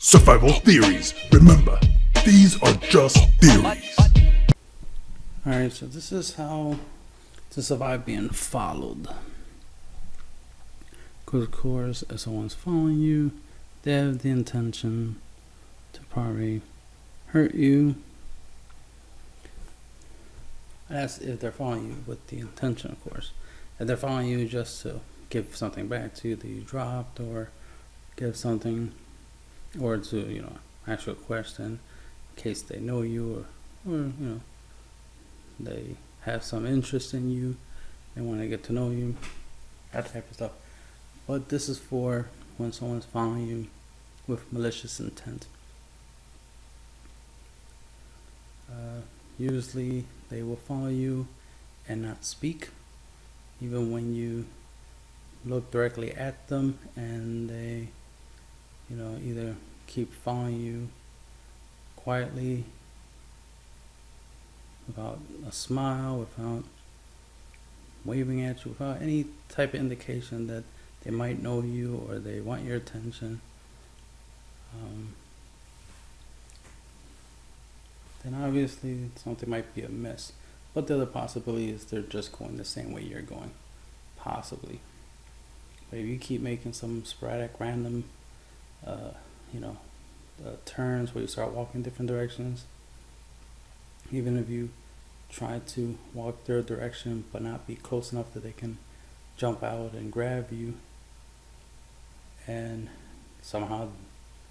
Survival theories. Remember, these are just theories. Alright, so this is how to survive being followed. Because, of course, if someone's following you, they have the intention to probably hurt you. That's if they're following you with the intention, of course. If they're following you just to give something back to you that you dropped, or give something, or to, ask you a question in case they know you, or they have some interest in you, they want to get to know you, that type of stuff. But this is for when someone's following you with malicious intent. Usually they will follow you and not speak, even when you look directly at them, and they either keep following you quietly without a smile, without waving at you, without any type of indication that they might know you or they want your attention. Then obviously something might be amiss. But the other possibility is they're just going the same way you're going. Possibly. But if you keep making some sporadic, random, turns where you start walking different directions, even if you try to walk their direction but not be close enough that they can jump out and grab you, and somehow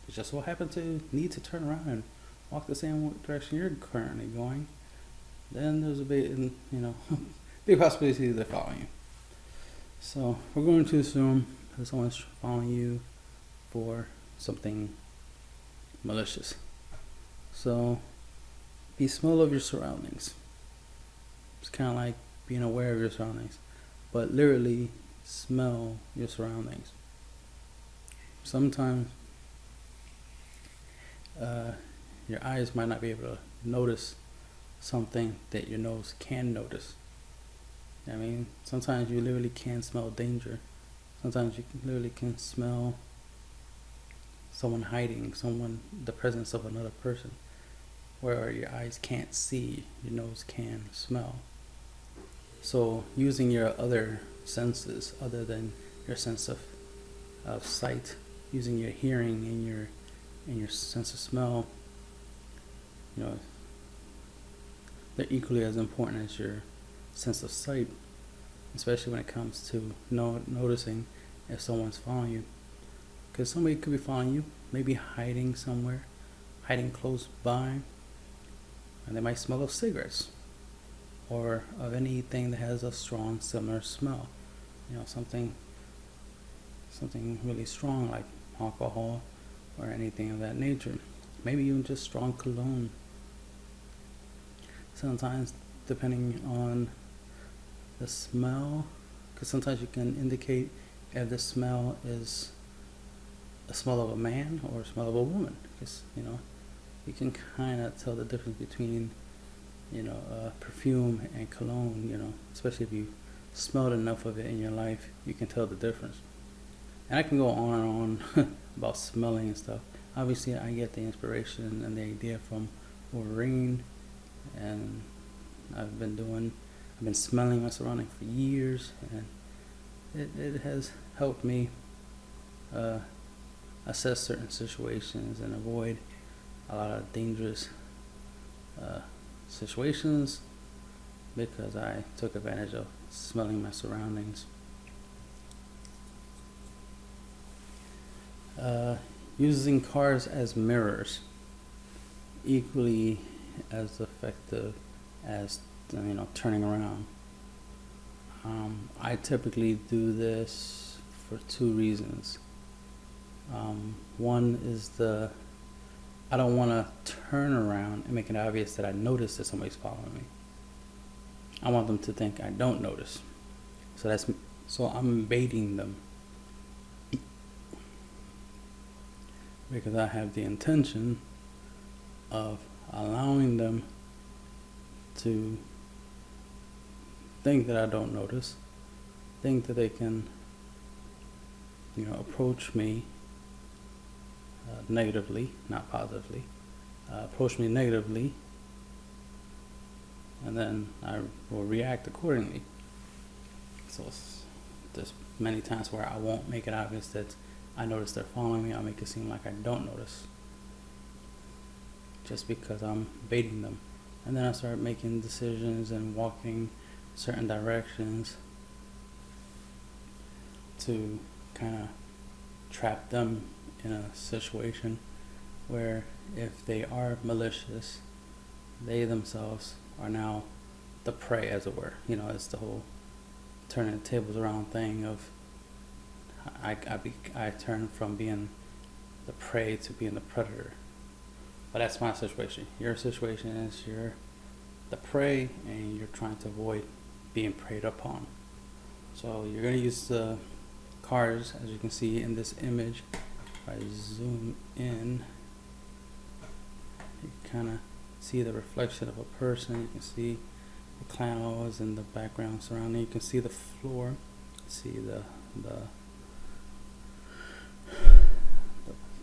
it just so happen to need to turn around and walk the same direction you're currently going, then there's a big, big possibility they're following you. So we're going to assume that someone's following you for something malicious. So be smell of your surroundings. It's kind of like being aware of your surroundings, but literally smell your surroundings. Sometimes your eyes might not be able to notice something that your nose can notice. Sometimes you literally can smell danger. Sometimes you literally can smell someone hiding, the presence of another person, where your eyes can't see, your nose can smell. So using your other senses other than your sense of sight, using your hearing and your sense of smell, they're equally as important as your sense of sight, especially when it comes to noticing if someone's following you. Because somebody could be following you, maybe hiding somewhere, hiding close by, and they might smell of cigarettes or of anything that has a strong similar smell. Something really strong like alcohol or anything of that nature. Maybe even just strong cologne. Sometimes, depending on the smell, because sometimes you can indicate if the smell is a smell of a man or a smell of a woman. Because, you can kind of tell the difference between, perfume and cologne, especially if you smelled enough of it in your life, you can tell the difference. And I can go on and on about smelling and stuff. Obviously, I get the inspiration and the idea from Wolverine, and I've been smelling my surroundings for years, and it has helped me assess certain situations and avoid a lot of dangerous situations because I took advantage of smelling my surroundings. Using cars as mirrors, equally as effective as turning around. I typically do this for two reasons. One is I don't want to turn around and make it obvious that I notice that somebody's following me. I want them to think I don't notice. So I'm baiting them, because I have the intention of allowing them to think that I don't notice, think that they can, approach me negatively, not positively, approach me negatively, and then I will react accordingly. So there's many times where I won't make it obvious that I notice they're following me. I'll make it seem like I don't notice, just because I'm baiting them. And then I start making decisions and walking certain directions to kind of trap them in a situation where if they are malicious, they themselves are now the prey, as it were. It's the whole turning the tables around thing of I turn from being the prey to being the predator. But that's my situation. Your situation is you're the prey and you're trying to avoid being preyed upon. So you're going to use the cars, as you can see in this image. If I zoom in, you kind of see the reflection of a person. You can see the clouds in the background surrounding. You can see the floor. See the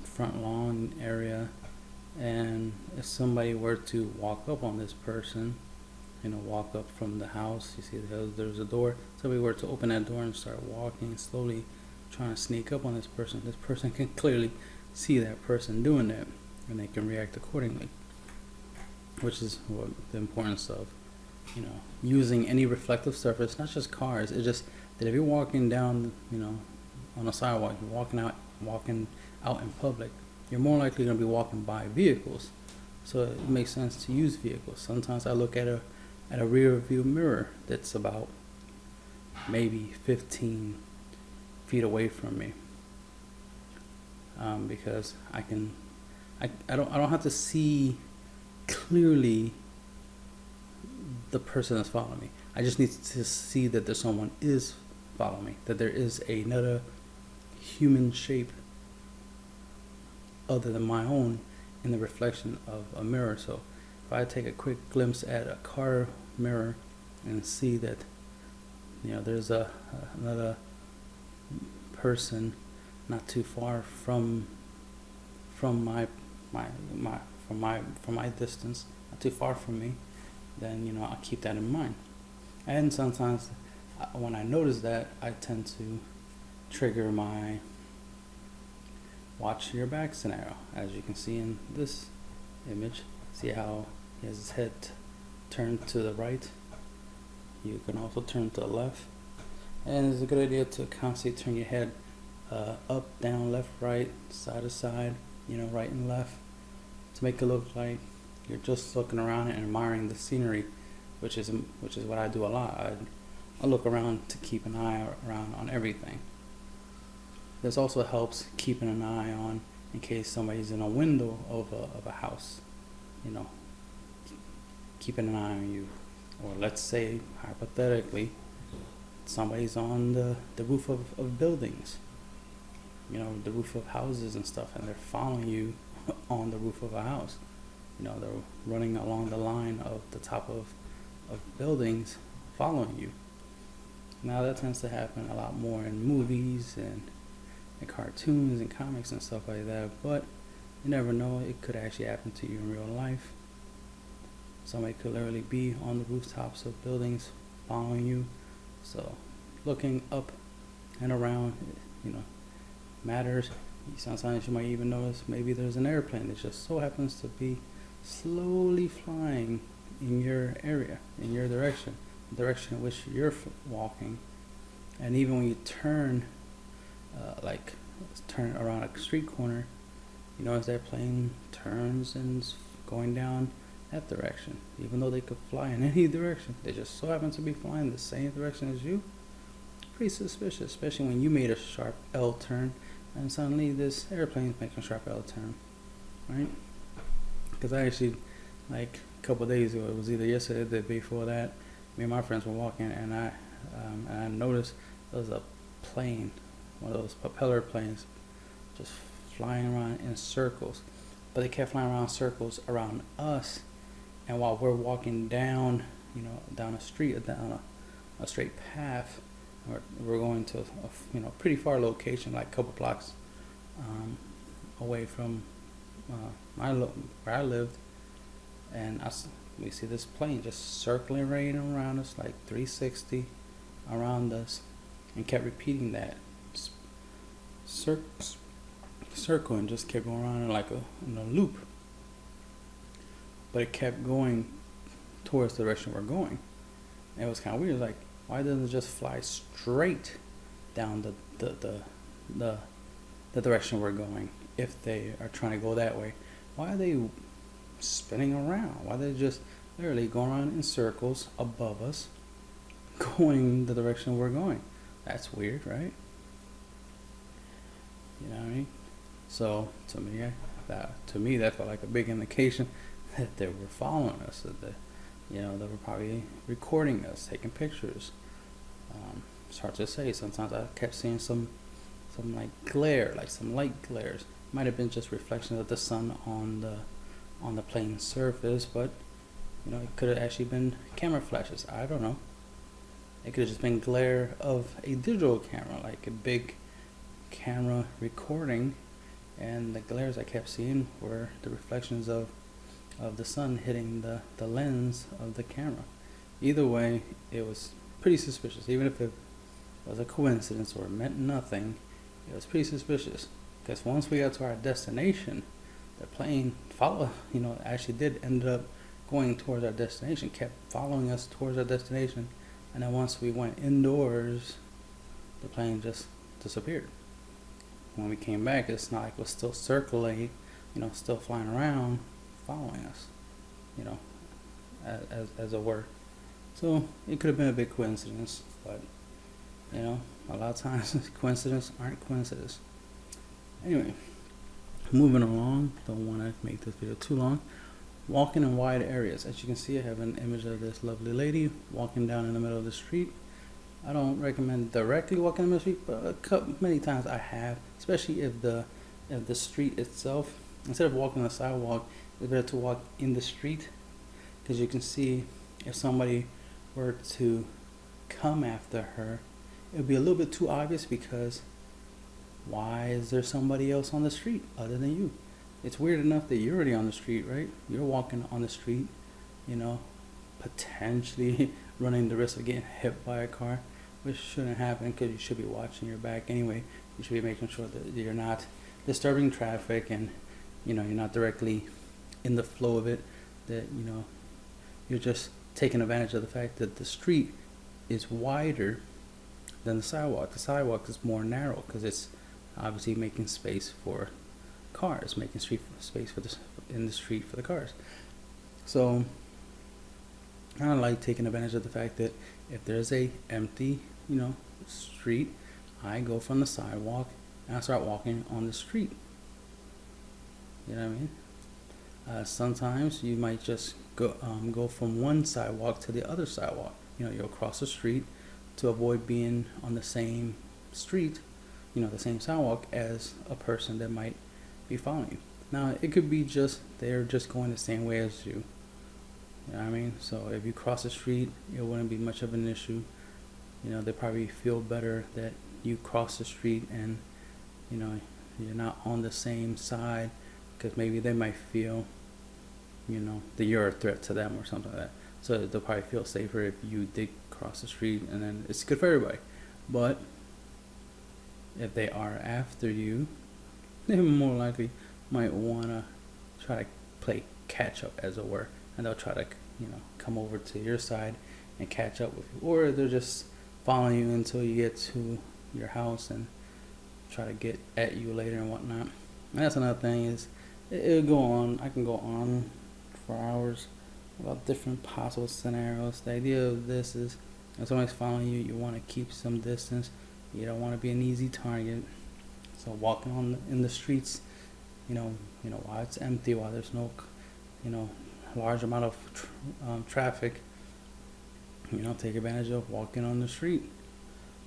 front lawn area. And if somebody were to walk up on this person, walk up from the house, you see there's a door. Somebody were to open that door and start walking slowly, trying to sneak up on this person can clearly see that person doing that, and they can react accordingly. Which is what the importance of, using any reflective surface, not just cars. It's just that if you're walking down, on a sidewalk, you're walking out in public, you're more likely going to be walking by vehicles. So it makes sense to use vehicles. Sometimes I look at a rear view mirror that's about maybe 15 feet away from me, because I don't have to see clearly the person that's following me. I just need to see that there's someone is following me, that there is another human shape other than my own in the reflection of a mirror. So if I take a quick glimpse at a car mirror and see that there's another person not too far from my distance, not too far from me, then I'll keep that in mind. And sometimes when I notice that, I tend to trigger my watch your back scenario. As you can see in this image, see how he has his head turned to the right. You can also turn to the left, and it's a good idea to constantly turn your head up, down, left, right, side to side, right and left, to make it look like you're just looking around and admiring the scenery, which is what I do a lot. I look around to keep an eye around on everything. This also helps keeping an eye on in case somebody's in a window of a house, keeping an eye on you. Or let's say, hypothetically, somebody's on the roof of buildings, the roof of houses and stuff, and they're following you on the roof of a house. They're running along the line of the top of buildings following you. Now that tends to happen a lot more in movies and cartoons and comics and stuff like that, but you never know, it could actually happen to you in real life. Somebody could literally be on the rooftops of buildings following you. So looking up and around, matters. Sometimes you might even notice maybe there's an airplane that just so happens to be slowly flying in your area, in your direction, the direction in which you're walking. And even when you turn around a street corner, as that plane turns and is going down that direction. Even though they could fly in any direction, they just so happen to be flying the same direction as you. Pretty suspicious, especially when you made a sharp L turn and suddenly this airplane is making a sharp L turn, right? Because I actually, a couple of days ago, it was either yesterday or the day before that, me and my friends were walking, and I noticed there was a plane, one of those propeller planes, just flying around in circles. But they kept flying around in circles around us, and while we're walking down, down a street, or down a straight path, we're going to a pretty far location, like a couple blocks away from where I lived, and we see this plane just circling right around us, like 360 around us, and kept repeating that circle, and just kept going around in a loop. But it kept going towards the direction we're going. And it was kind of weird. Like, why doesn't it just fly straight down the direction we're going? If they are trying to go that way, why are they spinning around? Why are they just literally going around in circles above us, going the direction we're going? That's weird, right? You know what I mean? So to me, that felt like a big indication that they were following us. That they were probably recording us, taking pictures. It's hard to say. Sometimes I kept seeing some like glare, like some light glares. Might have been just reflections of the sun on the plane's surface, but it could have actually been camera flashes. I don't know. It could have just been glare of a digital camera, like a big camera recording, and the glares I kept seeing were the reflections of the sun hitting the lens of the camera. Either way, it was pretty suspicious. Even if it was a coincidence or meant nothing, it was pretty suspicious. Because once we got to our destination, the plane actually did end up going towards our destination, kept following us towards our destination, and then once we went indoors, the plane just disappeared. When we came back, it's not like it was still circling, still flying around, following us, as it were. So it could have been a big coincidence, but a lot of times coincidences aren't coincidences. Anyway, moving along, don't want to make this video too long. Walking in wide areas. As you can see, I have an image of this lovely lady walking down in the middle of the street. I don't recommend directly walking in the street, but many times I have, especially if the street itself, instead of walking on the sidewalk, it's better to walk in the street, because you can see if somebody were to come after her, it would be a little bit too obvious, because why is there somebody else on the street other than you? It's weird enough that you're already on the street, right? You're walking on the street, potentially running the risk of getting hit by a car, which shouldn't happen, because you should be watching your back anyway. You should be making sure that you're not disturbing traffic, and you're not directly in the flow of it, that you're just taking advantage of the fact that the street is wider than the sidewalk. The sidewalk is more narrow because it's obviously making space for cars, making space in the street for the cars. So I kind of like taking advantage of the fact that if there's a empty street, I go from the sidewalk and I start walking on the street. You know what I mean? Sometimes you might just go from one sidewalk to the other sidewalk. You'll cross the street to avoid being on the same street, the same sidewalk as a person that might be following you. Now, it could be just they're just going the same way as you. You know what I mean? So if you cross the street, it wouldn't be much of an issue. They probably feel better that you cross the street and you're not on the same side, because maybe they might feel that you're a threat to them or something like that. So they'll probably feel safer if you did cross the street, and then it's good for everybody. But if they are after you, they more likely might want to try to play catch up, as it were, and they'll try to come over to your side and catch up with you, or they're just following you until you get to your house and try to get at you later and whatnot. And that's another thing, is it'll go on. I can go on for hours about different possible scenarios. The idea of this is, if somebody's following you, you want to keep some distance. You don't want to be an easy target. So walking in the streets, while it's empty, while there's no, large amount of traffic, take advantage of walking on the street.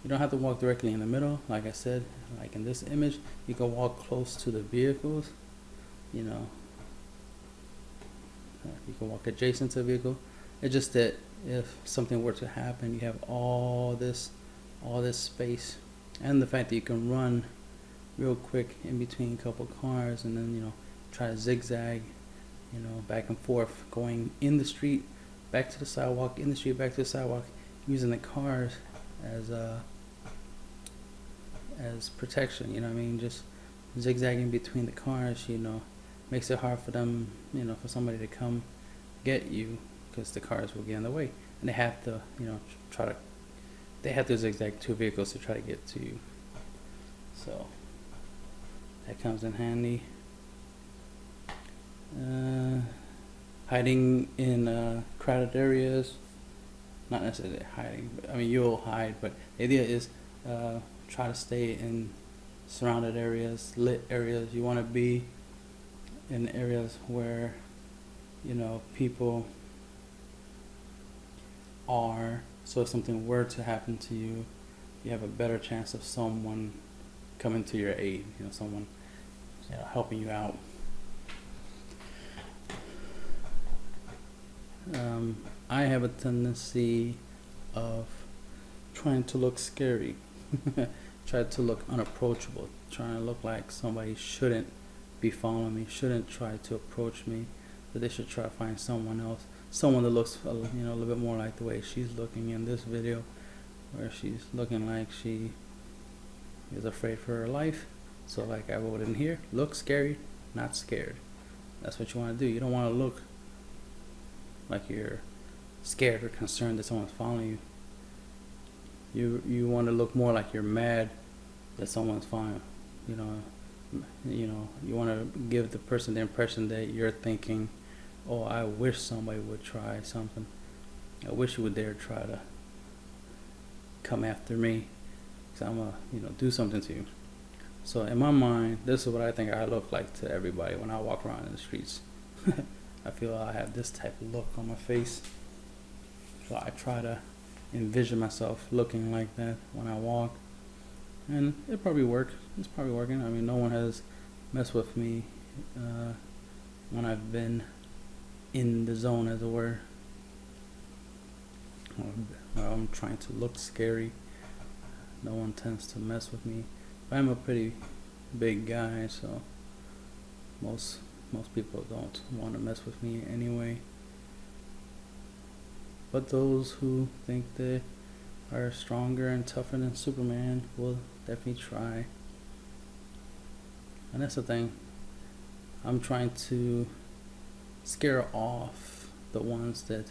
You don't have to walk directly in the middle. Like I said, like in this image, you can walk close to the vehicles. You can walk adjacent to the vehicle. It's just that if something were to happen, you have all this space, and the fact that you can run real quick in between a couple cars, and then, you know, try to zigzag, you know, back and forth, going in the street, back to the sidewalk, in the street, back to the sidewalk, using the cars as protection, you know what I mean? Just zigzagging between the cars, you know, makes it hard for them, you know, for somebody to come get you, because the cars will get in the way, and they have to, you know, they have to zigzag two vehicles to try to get to you. So that comes in handy. Hiding in crowded areas, not necessarily hiding, but, I mean, you'll hide, but the idea is try to stay in surrounded areas, lit areas. You want to be in areas where, you know, people are, so if something were to happen to you, you have a better chance of someone coming to your aid, you know, someone, you know, helping you out. I have a tendency of trying to look scary, try to look unapproachable, trying to look like somebody shouldn't be following me, shouldn't try to approach me, that they should try to find someone else, someone that looks, you know, a little bit more like the way she's looking in this video, where she's looking like she is afraid for her life. So like I wrote in here, look scary, not scared. That's what you want to do. You don't want to look like you're scared or concerned that someone's following you. You want to look more like you're mad that someone's following you. You know, you want to give the person the impression that you're thinking, oh, I wish somebody would try something. I wish you would dare try to come after me, because I'm gonna, you know, do something to you. So in my mind, this is what I think I look like to everybody when I walk around in the streets. I feel I have this type of look on my face. So I try to envision myself looking like that when I walk. And it probably works. It's probably working. I mean, no one has messed with me when I've been in the zone, as it were. I'm trying to look scary. No one tends to mess with me. I'm a pretty big guy, so most people don't want to mess with me anyway. But those who think they are stronger and tougher than Superman will definitely try. And that's the thing. I'm trying to scare off the ones that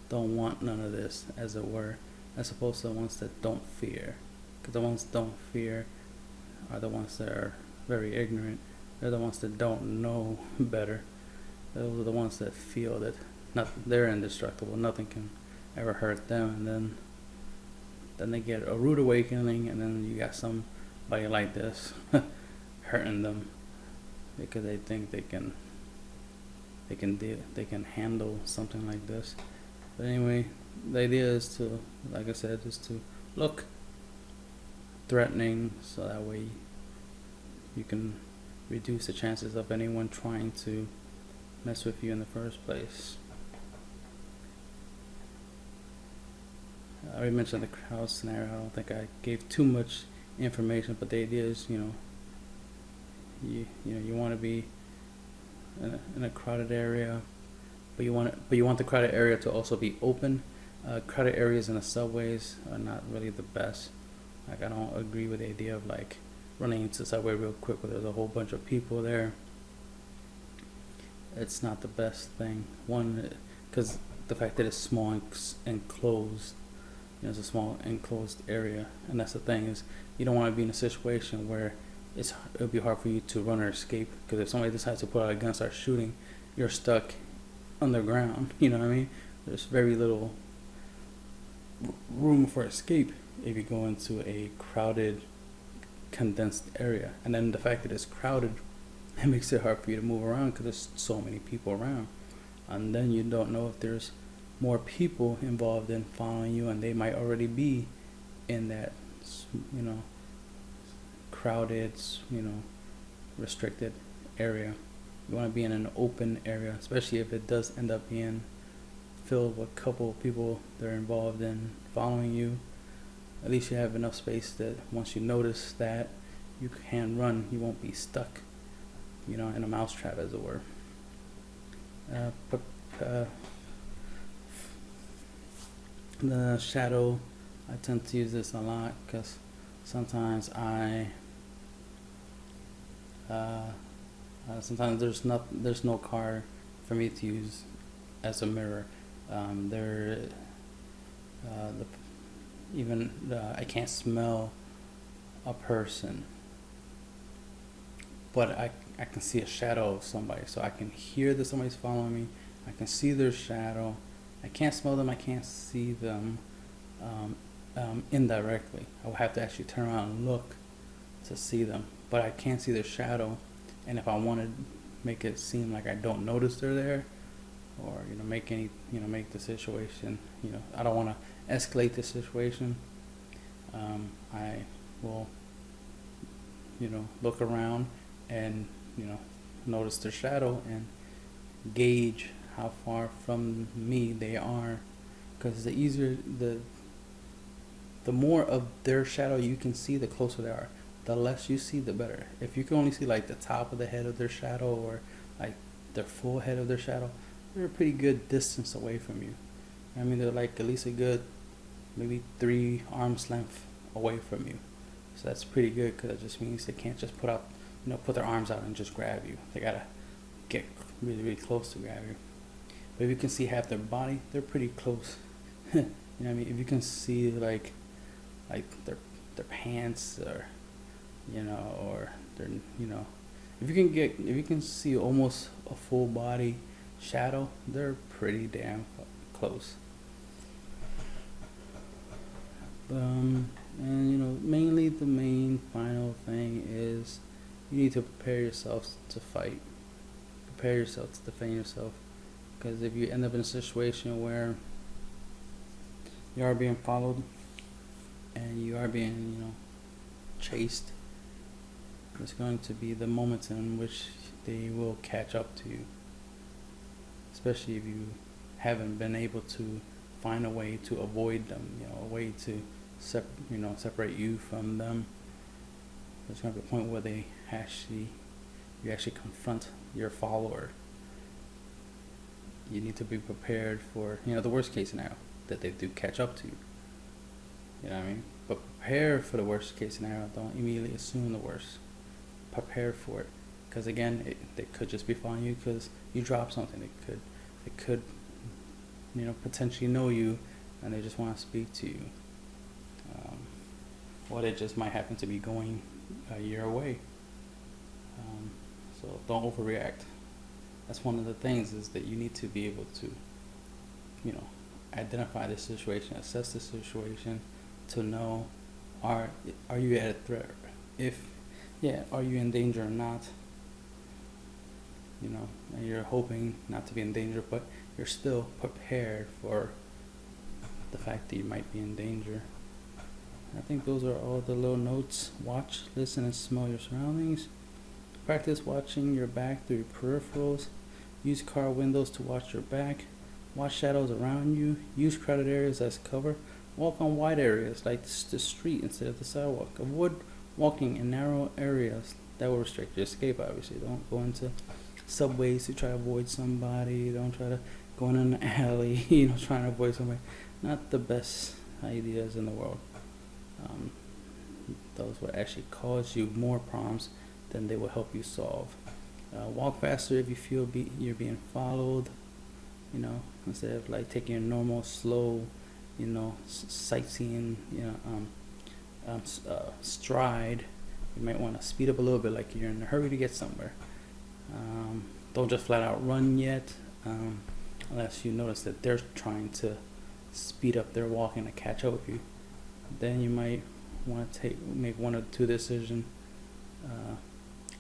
don't want none of this, as it were, as opposed to the ones that don't fear. Because the ones that don't fear are the ones that are very ignorant. They're the ones that don't know better. Those are the ones that feel that they're indestructible, nothing can ever hurt them, and then they get a rude awakening, and then you got somebody like this hurting them because they think they can handle something like this. But anyway, the idea is to, like I said, is to look threatening, so that way you can reduce the chances of anyone trying to mess with you in the first place. I already mentioned the crowd scenario. I don't think I gave too much information, but the idea is, you want to be in a crowded area, but you want the crowded area to also be open. Crowded areas in the subways are not really the best. Like, I don't agree with the idea of like running into the subway real quick where there's a whole bunch of people there. It's not the best thing. One, because the fact that it's small and enclosed. It's a small enclosed area, and that's the thing, is you don't want to be in a situation where it'll be hard for you to run or escape, because if somebody decides to pull out a gun and start shooting, you're stuck underground. You know what I mean? There's very little room for escape if you go into a crowded, condensed area. And then the fact that it's crowded, it makes it hard for you to move around because there's so many people around, and then you don't know if there's more people involved in following you, and they might already be in that, crowded, restricted area. You want to be in an open area, especially if it does end up being filled with a couple of people that are involved in following you. At least you have enough space that once you notice that, you can run. You won't be stuck, in a mousetrap, as it were. But the shadow, I tend to use this a lot because sometimes sometimes there's no car for me to use as a mirror. I can't smell a person, but I can see a shadow of somebody, so I can hear that somebody's following me. I can see their shadow. I can't smell them. I can't see them indirectly. I will have to actually turn around and look to see them, but I can't see their shadow. And if I want to make it seem like I don't notice they're there, or make the situation, I don't want to escalate the situation, I will look around and notice their shadow and gauge how far from me they are, because the more of their shadow you can see, the closer they are. The less you see, the better. If you can only see like the top of the head of their shadow, or like their full head of their shadow, they're a pretty good distance away from you. I mean, they're like at least a good maybe 3 arms length away from you. So that's pretty good, because that just means they can't just put their arms out and just grab you. They gotta get really, really close to grab you. But if you can see half their body, they're pretty close. You know what I mean? If you can see like their pants, or or their if you can see almost a full body shadow, they're pretty damn close. And mainly the main final thing is you need to prepare yourself to fight. Prepare yourself to defend yourself, because if you end up in a situation where you are being followed and you are being chased, there's going to be the moments in which they will catch up to you, especially if you haven't been able to find a way to avoid them, a way to separate you from them. There's going to be a point where you actually confront your follower. You need to be prepared for the worst case scenario, that they do catch up to you. You know what I mean? But prepare for the worst case scenario. Don't immediately assume the worst. Prepare for it, because again, they could just be following you because you dropped something. They could potentially know you, and they just want to speak to you. Or they just might happen to be going your way. So don't overreact. That's one of the things, is that you need to be able to identify the situation, assess the situation, to know are you at a threat? Are you in danger or not? And you're hoping not to be in danger, but you're still prepared for the fact that you might be in danger. I think those are all the little notes. Watch, listen, and smell your surroundings. Practice watching your back through your peripherals. Use car windows to watch your back. Watch shadows around you. Use crowded areas as cover. Walk on wide areas like the street instead of the sidewalk. Avoid walking in narrow areas that will restrict your escape, obviously. Don't go into subways to try to avoid somebody. Don't try to go in an alley, trying to avoid somebody. Not the best ideas in the world. Those will actually cause you more problems than they will help you solve. Walk faster if you feel you're being followed, instead of like taking a normal, slow, sightseeing, stride. You might want to speed up a little bit, like you're in a hurry to get somewhere. Don't just flat out run yet, unless you notice that they're trying to speed up their walking to catch up with you. Then you might want to make one or two decisions.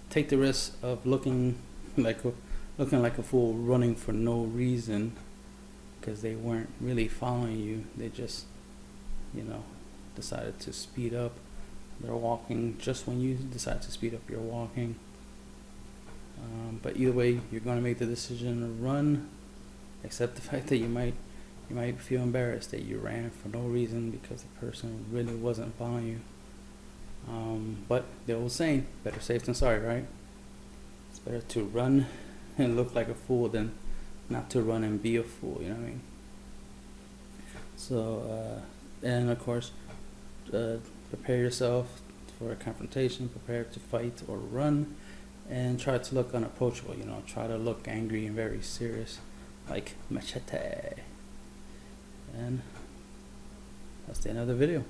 Take the risk of looking like a fool, running for no reason, because they weren't really following you. They just, decided to speed up. They're walking just when you decide to speed up your walking. But either way, you're going to make the decision to run, except the fact that you might feel embarrassed that you ran for no reason because the person really wasn't following you. But the old saying, better safe than sorry, right? It's better to run and look like a fool than not to run and be a fool, you know what I mean? So, and of course, prepare yourself for a confrontation, prepare to fight or run, and try to look unapproachable, you know, try to look angry and very serious, like machete. And that's the end of the video.